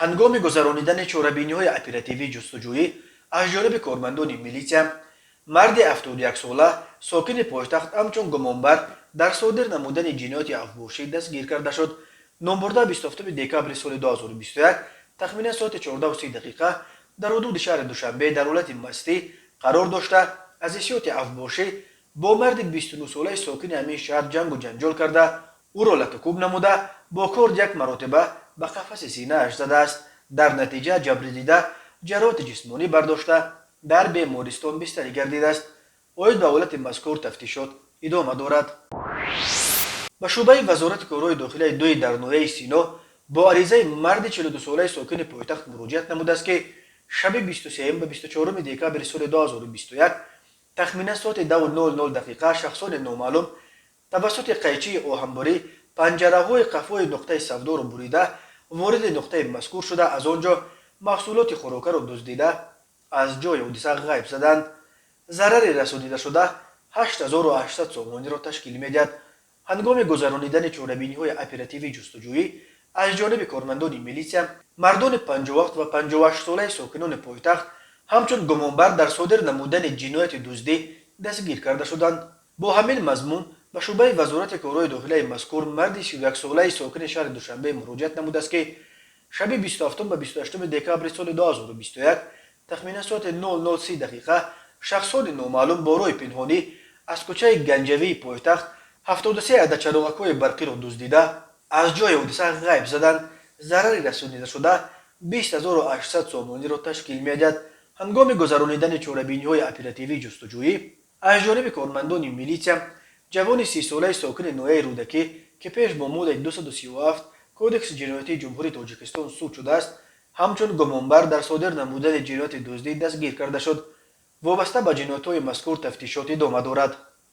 هنگام گذرانیدن چوربینی‌های اپراتیوی جستجویی از جانب کارمندان میلیسیا، مرد 71 ساله ساکن پایتخت همچون گمانبر در صادر نمودن جنایات افباشی دستگیر کرده شد. نامبرده 27 دکامبر سال 2021 تخمین ساعت 14:30 دقیقه در حدود شهر دوشنبه در حالت مستی قرار داشته از حیثیت افباشی با مرد 29 ساله ساکن همین شهر جنگ و جنجال کرده، او را لطکوب نموده با کارد یک مرتبه به قفس سینه اش زده است. در نتیجه جبر دیده جراحات جسمانی برداشته در بیمارستان بستری گردیده است. اوید به حالت مذکور تفتیشات ادامه دارد. به شعبه وزارت کارهای داخلی دوی در ناحیه سینا با عریضه مرد 42 ساله ساکن پایتخت مراجعت نموده است که شب 23 و 24 دکامبر سال 2021 تخمینا ساعت 2:00 دقیقه شخصان نامعلوم توسط قیچی آهنبری پنجره‌های قفای نقطه سودا را بریده وارد نقطه مذکور شده، از آنجا محصولات خوراکه را دزدیده از جای حادثه غیب زدند. ضرر رسانیده شده 8800 سامانی را تشکیل می‌دهد. هنگام گذرانیدن چاره‌بینی‌های اپراتیوی جستجویی از جانب کارمندان میلیسیا، مردان 57 و 58 ساله ساکنان پایتخت همچون گمانبر در صادر نمودن جنایت دزدی دستگیر کرده شدند. با همین مضمون به شعبه وزارت کارهای داخلی مذکور مرد 31 ساله ساکن شهر دوشنبه مراجعت نموده است که شب 27 و 28 دکامبر سال 2021 تخمین ساعت 00:30 دقیقه شخصان نامعلوم با راه پنهانی از کوچه گنجوی پایتخت 73 عدد چراغک‌های برقی را دزدیده از جای حادثه غیب زدند. ضرر رسانیده شده 20800 سامانی را تشکیل می‌دهد. هنگام گذرانیدن چاره‌بینی‌های اپراتیوی جستجویی از جانب کارمندان میلیسیا، جوان 30 ساله ساکن ناحیه رودکی که پیش با ماده 237 کودکس جنایتی جمهوری تاجیکستان صادر شده است همچون گمانبر در صادر نمودن جنایت دزدی دستگیر کرده شد. وابسته به جنایت‌های مذکور تفتیشات ادامه دارد.